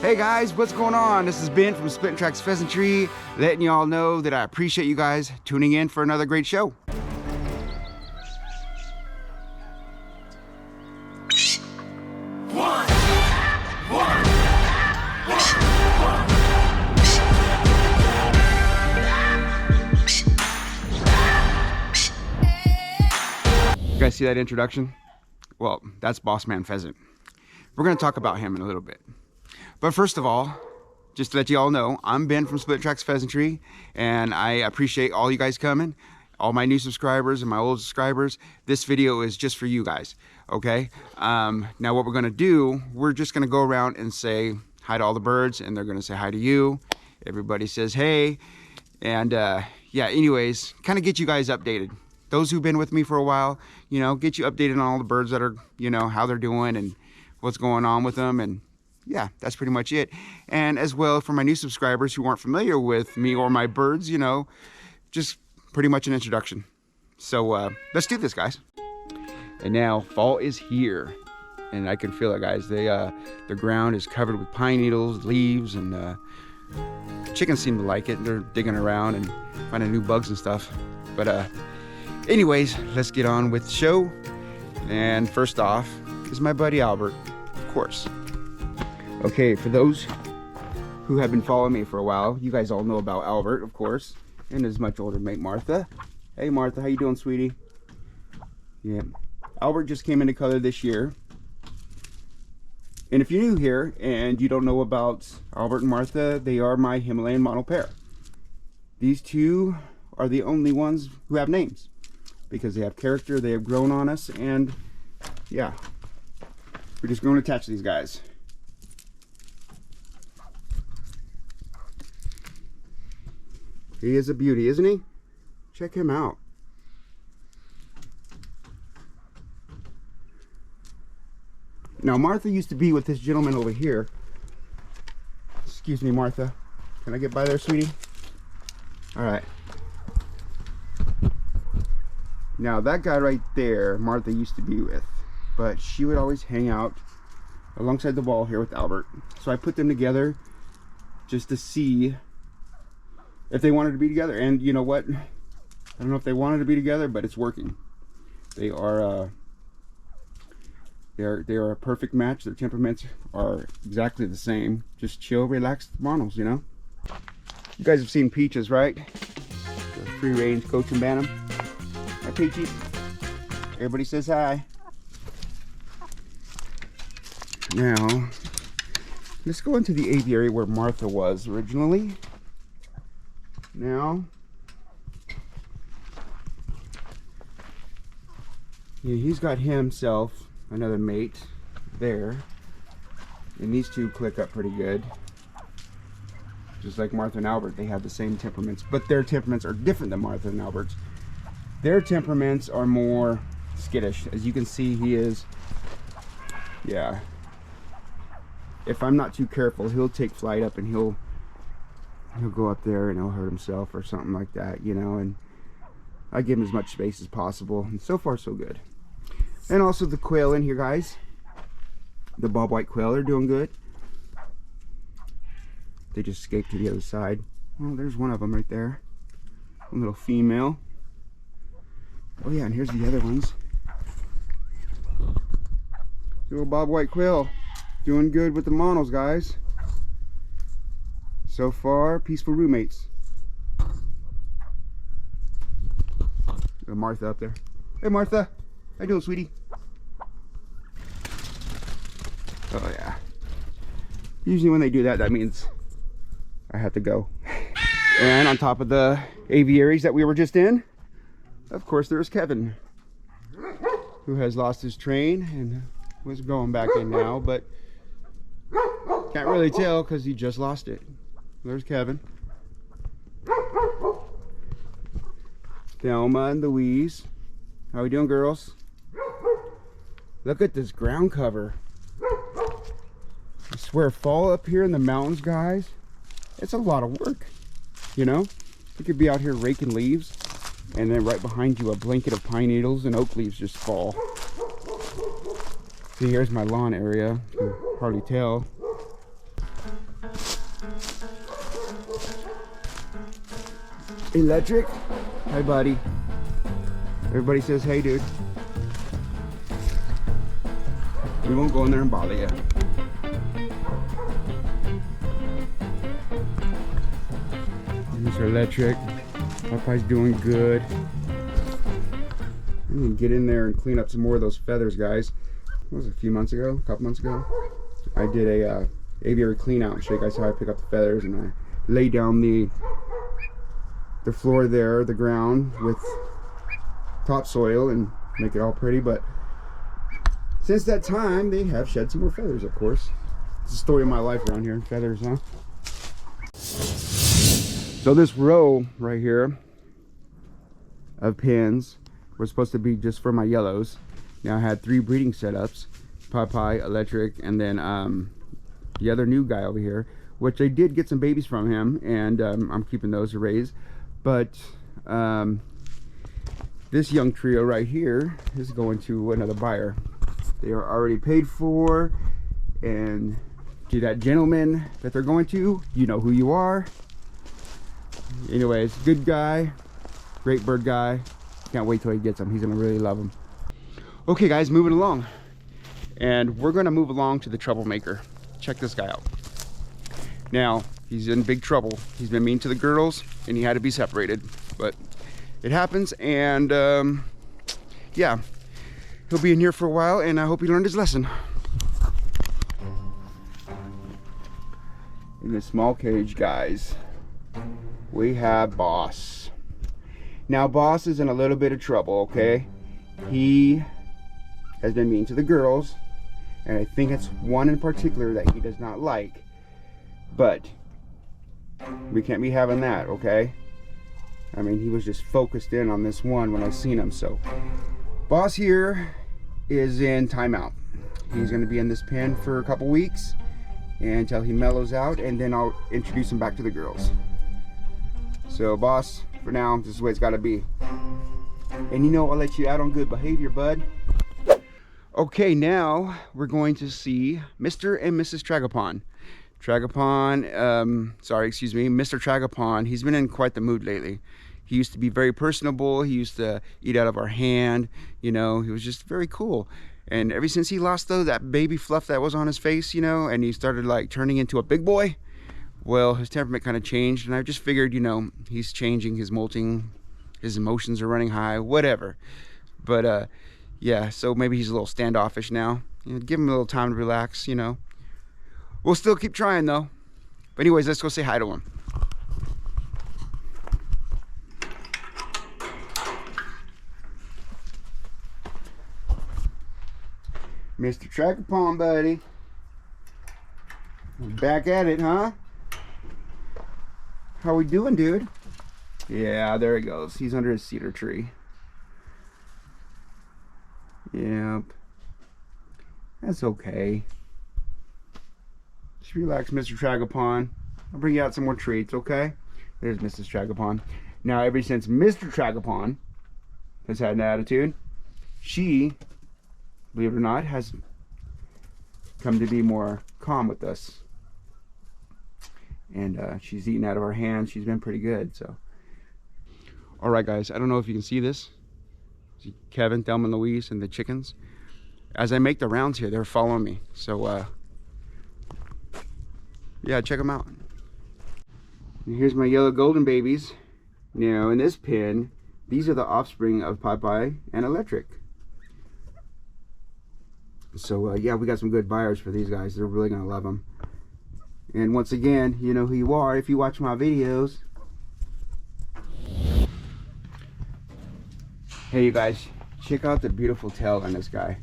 Hey guys, what's going on? This is Ben from SplittinTracks Pheasantry, letting y'all know that I appreciate you guys tuning in for another great show. You guys see that introduction? Well, that's Boss Man Pheasant. We're going to talk about him in a little bit. But first of all, just to let you all know, I'm Ben from SplittinTracks Pheasantry, and I appreciate all you guys coming, all my new subscribers and my old subscribers. This video is just for you guys, okay? Now what we're going to do, we're just going to go around and say hi to all the birds, and they're going to say hi to you. Everybody says hey, and yeah, anyways, kind of get you guys updated. Those who've been with me for a while, you know, get you updated on all the birds that are, you know, how they're doing and what's going on with them. And yeah, that's pretty much it. And as well, for my new subscribers who aren't familiar with me or my birds, you know, just pretty much an introduction. So let's do this, guys. And now fall is here, and I can feel it, guys. The ground is covered with pine needles, leaves, and chickens seem to like it. They're digging around and finding new bugs and stuff. But anyways, let's get on with the show. And first off is my buddy Albert, of course. Okay, for those who have been following me for a while, you guys all know about Albert, of course, and his much older mate Martha. Hey Martha, how you doing, sweetie? Yeah, Albert just came into color this year. And if you're new here and you don't know about Albert and Martha, they are my Himalayan model pair. These two are the only ones who have names, because they have character, they have grown on us, and yeah, we're just going to attach these guys. He is a beauty, isn't he? Check him out. Now, Martha used to be with this gentleman over here. Excuse me, Martha. Can I get by there, sweetie? All right. Now, that guy right there, Martha used to be with, but she would always hang out alongside the wall here with Albert. So I put them together just to see if they wanted to be together. And you know what? I don't know if they wanted to be together, but it's working. They are a perfect match. Their temperaments are exactly the same. Just chill, relaxed monos, you know. You guys have seen Peaches, right? The free range Coach and Bantam. Hi, Peachy. Everybody says hi. Now, let's go into the aviary where Martha was originally. Now, yeah, he's got himself another mate there, and these two click up pretty good. Just like Martha and Albert, they have the same temperaments, but their temperaments are different than Martha and Albert's. Their temperaments are more skittish. As you can see, he is, yeah. If I'm not too careful, he'll take flight up and he'll go up there and he'll hurt himself or something like that, you know, and I give him as much space as possible, and so far so good. And also the quail in here, guys, the bob white quail, they're doing good. They just escaped to the other side. Oh, there's one of them right there, a little female. Oh yeah, and here's the other ones. Little bob white quail doing good with the monos, guys. So far, peaceful roommates. Got Martha up there. Hey Martha, how you doing, sweetie? Oh yeah. Usually when they do that, that means I have to go. And on top of the aviaries that we were just in, of course, there's Kevin, who has lost his train and was going back in now, but can't really tell because he just lost it. There's Kevin. Thelma and Louise. How we doing, girls? Look at this ground cover. I swear, fall up here in the mountains, guys, it's a lot of work, you know? You could be out here raking leaves, and then right behind you, a blanket of pine needles and oak leaves just fall. See, here's my lawn area. You can hardly tell. Electric. Hi, buddy. Everybody says, hey, dude. We won't go in there and bother you. Mr. Electric. Popeye's doing good. I'm gonna get in there and clean up some more of those feathers, guys. What was it, a few months ago? A couple months ago? I did a aviary clean out and show you guys how I pick up the feathers, and I lay down the floor there, the ground, with topsoil and make it all pretty. But since that time, they have shed some more feathers, of course. It's the story of my life around here, feathers, huh? So this row right here of pins was supposed to be just for my yellows. Now I had 3 breeding setups, Popeye, Electric, and then the other new guy over here, which I did get some babies from him, and I'm keeping those to raise. But this young trio right here is going to another buyer. They are already paid for, and to that gentleman that they're going to, you know who you are. Anyways, good guy, great bird guy. Can't wait till he gets them. He's gonna really love them. Okay guys, moving along, and we're gonna move along to the troublemaker. Check this guy out. Now he's in big trouble. He's been mean to the girls and he had to be separated, but it happens. And yeah, he'll be in here for a while, and I hope he learned his lesson. In this small cage, guys, we have Boss. Now Boss is in a little bit of trouble, okay? He has been mean to the girls, and I think it's one in particular that he does not like. But we can't be having that, okay? I mean, he was just focused in on this one when I seen him. So Boss here is in timeout. He's going to be in this pen for a couple weeks until he mellows out, and then I'll introduce him back to the girls. So Boss, for now, this is the way it's got to be. And you know, I'll let you out on good behavior, bud. Okay, now we're going to see Mr. and Mrs. Tragopon. Mr. Tragopon, he's been in quite the mood lately. He used to be very personable. He used to eat out of our hand. You know, he was just very cool. And ever since he lost that baby fluff that was on his face, you know, and he started like turning into a big boy, well, his temperament kind of changed. And I just figured, you know, he's changing, his molting, his emotions are running high, whatever. But yeah, so maybe he's a little standoffish now. You know, give him a little time to relax, you know. We'll still keep trying though. But anyways, let's go say hi to him. Mr. Tragopon, buddy. Back at it, huh? How we doing, dude? Yeah, there he goes. He's under his cedar tree. Yep. That's okay. Just relax, Mr. Tragopon. I'll bring you out some more treats, okay? There's Mrs. Tragopon. Now, ever since Mr. Tragopon has had an attitude, she, believe it or not, has come to be more calm with us. And she's eaten out of our hands. She's been pretty good, so. All right, guys, I don't know if you can see this. See Kevin, Thelma, and Louise, and the chickens. As I make the rounds here, they're following me. So, yeah, check them out. And here's my yellow golden babies. Now, in this pen, these are the offspring of Popeye and Electric. So, yeah, we got some good buyers for these guys. They're really going to love them. And once again, you know who you are if you watch my videos. Hey, you guys, check out the beautiful tail on this guy.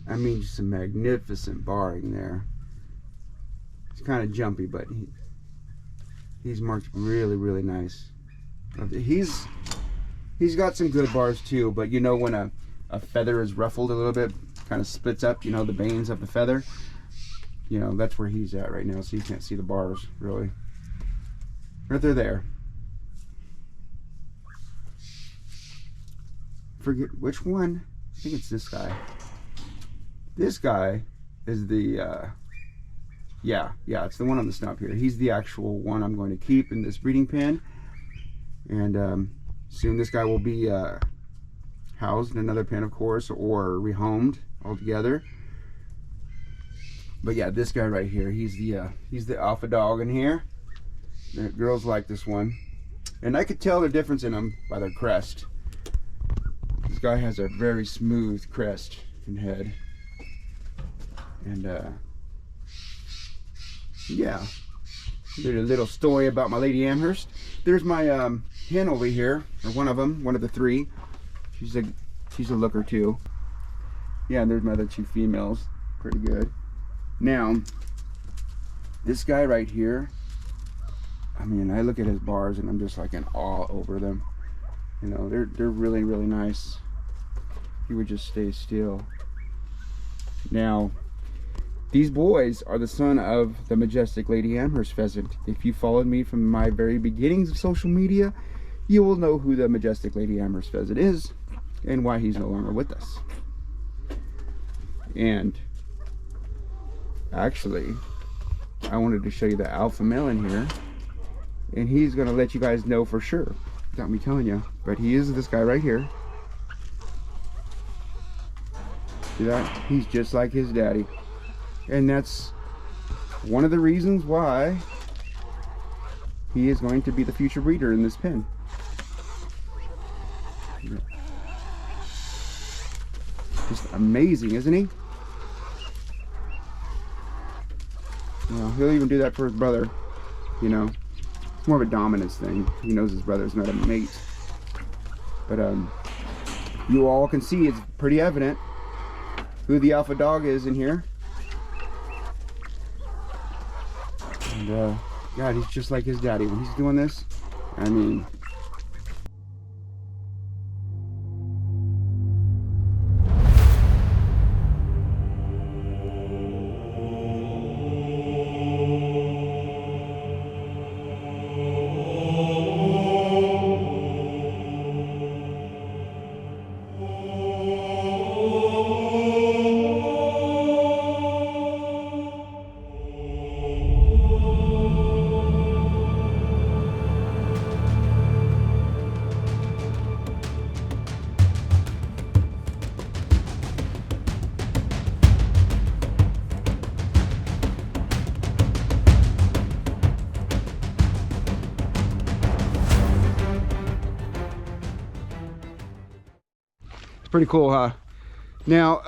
I mean, just a magnificent barring there. It's kind of jumpy, but he's marked really, really nice. He's got some good bars too, but you know when a feather is ruffled a little bit, kind of splits up, you know, the veins of the feather, you know, that's where he's at right now, so you can't see the bars really. But they're there. Forget which one. I think it's this guy. This guy is the Yeah, it's the one on the stump here. He's the actual one I'm going to keep in this breeding pen. And soon this guy will be housed in another pen, of course, or rehomed altogether. But yeah, this guy right here, he's the alpha dog in here. The girls like this one, and I could tell the difference in them by their crest. This guy has a very smooth crest and head, and yeah. Did a little story about my Lady Amherst. There's my hen over here, or one of them, one of the three. She's a looker too. Yeah, and there's my other two females. Pretty good. Now, this guy right here, I mean, I look at his bars and I'm just like in awe over them. You know, they're really, really nice. He would just stay still. Now, these boys are the son of the majestic Lady Amherst pheasant. If you followed me from my very beginnings of social media, you will know who the majestic Lady Amherst pheasant is and why he's no longer with us. And actually, I wanted to show you the alpha male in here, and he's gonna let you guys know for sure, without me telling you, but he is this guy right here. See that? He's just like his daddy. And that's one of the reasons why he is going to be the future breeder in this pen. Just amazing, isn't he? Well, he'll even do that for his brother, you know. It's more of a dominance thing. He knows his brother's not a mate. But you all can see it's pretty evident who the alpha dog is in here. And God, he's just like his daddy when he's doing this. I mean, pretty cool, huh? Now,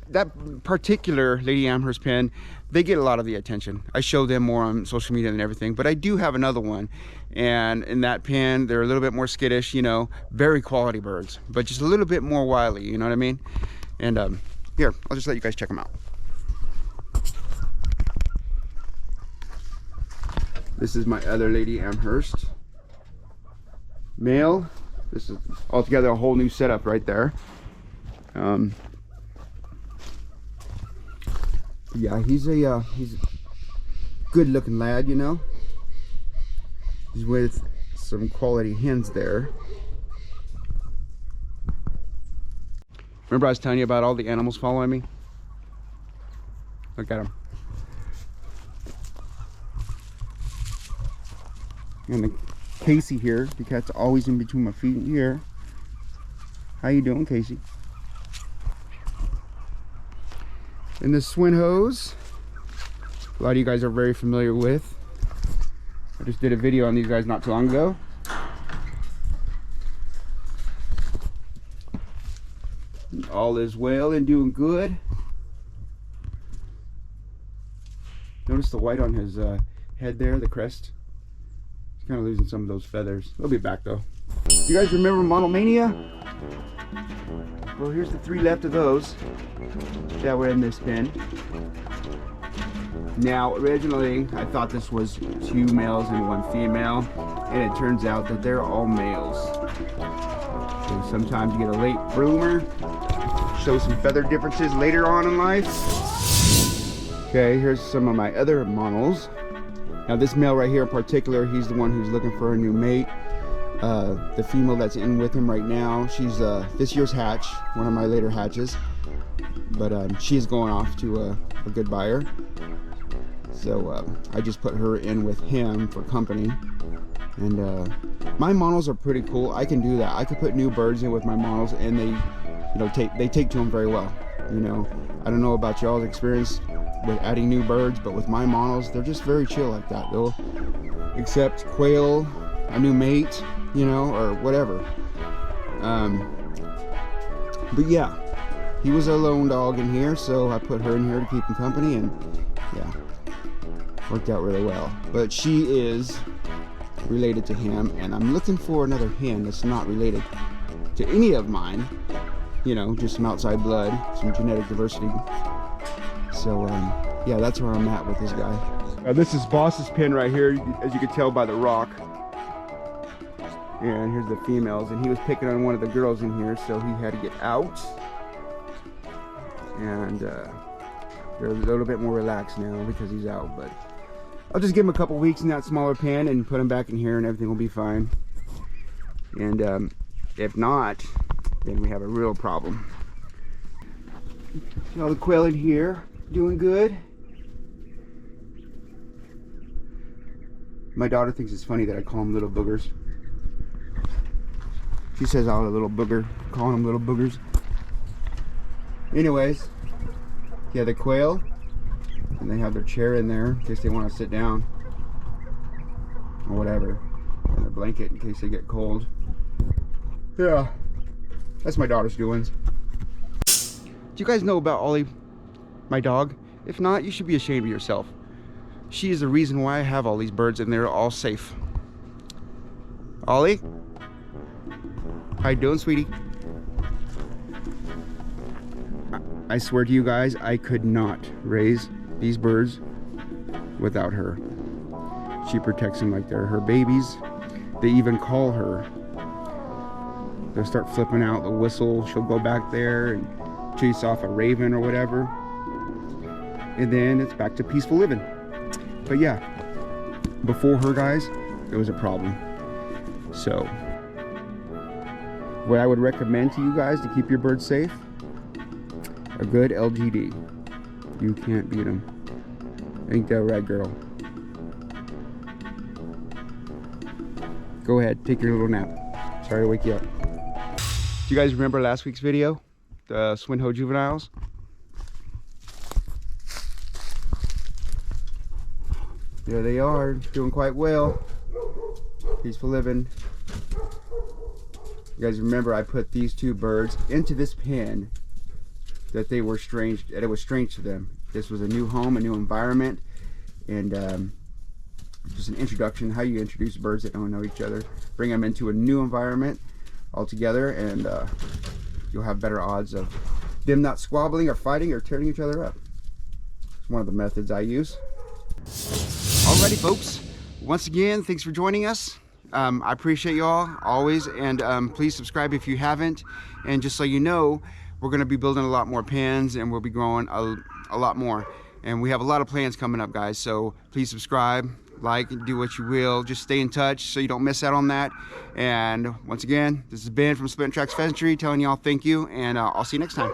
that particular Lady Amherst pen, they get a lot of the attention. I show them more on social media and everything, but I do have another one, and in that pen, they're a little bit more skittish, you know, very quality birds, but just a little bit more wily, you know what I mean? And here, I'll just let you guys check them out. This is my other Lady Amherst male. This is altogether a whole new setup right there. Yeah, he's a good looking lad, you know. He's with some quality hens there. Remember I was telling you about all the animals following me? Look at them. And the Casey here, the cat's always in between my feet here. How you doing, Casey? And the swin hose, a lot of you guys are very familiar with. I just did a video on these guys not too long ago. All is well and doing good. Notice the white on his head there, the crest. He's kind of losing some of those feathers. They'll be back though. Do you guys remember Monomania? Well, here's the 3 left of those that were in this pen. Now, originally, I thought this was 2 males and 1 female, and it turns out that they're all males. So sometimes you get a late bloomer, show some feather differences later on in life. Okay, here's some of my other monos. Now, this male right here in particular, he's the one who's looking for a new mate. The female that's in with him right now, she's this year's hatch, one of my later hatches. but she is going off to a good buyer. So I just put her in with him for company. And my monos are pretty cool. I can do that. I could put new birds in with my monos, and they take to them very well. You know, I don't know about y'all's experience with adding new birds, but with my monos, they're just very chill like that. They'll accept quail, a new mate, you know, or whatever. But yeah, he was a lone dog in here, so I put her in here to keep him company, and yeah, worked out really well. But she is related to him, and I'm looking for another hen that's not related to any of mine, you know, just some outside blood, some genetic diversity. So yeah, that's where I'm at with this guy. This is Boss's pen right here, as you can tell by the rock. And here's the females, and he was picking on one of the girls in here, so he had to get out. And they're a little bit more relaxed now because he's out, but I'll just give him a couple weeks in that smaller pen and put him back in here, and everything will be fine. And if not, then we have a real problem. See all the quail in here doing good. My daughter thinks it's funny that I call them little boogers. She says I'm a little booger, calling them little boogers. Anyways, yeah, the quail, and they have their chair in there in case they want to sit down or whatever, and their blanket in case they get cold. Yeah, that's my daughter's doings. Do you guys know about Ollie, my dog? If not, you should be ashamed of yourself. She is the reason why I have all these birds, and they're all safe. Ollie, how you doing, sweetie? I swear to you guys, I could not raise these birds without her. She protects them like they're her babies. They even call her. They'll start flipping out, they'll whistle, she'll go back there and chase off a raven or whatever. And then it's back to peaceful living. But yeah, before her, guys, it was a problem. So, what I would recommend to you guys to keep your birds safe, a good LGD. You can't beat them. Ain't that right, girl? Go ahead, take your little nap. Sorry to wake you up. Do you guys remember last week's video? The Swinho juveniles? There they are, doing quite well. Peaceful living. You guys remember I put these two birds into this pen that they were strange, that it was strange to them. This was a new home, a new environment, and just an introduction, how you introduce birds that don't know each other. Bring them into a new environment altogether, and you'll have better odds of them not squabbling or fighting or tearing each other up. It's one of the methods I use. Alrighty, folks. Once again, thanks for joining us. I appreciate you all always, and please subscribe if you haven't. And just so you know, we're going to be building a lot more pens, and we'll be growing a lot more. And we have a lot of plans coming up, guys. So please subscribe, like, and do what you will. Just stay in touch so you don't miss out on that. And once again, this is Ben from SplittinTracks Pheasantry telling y'all thank you, and I'll see you next time.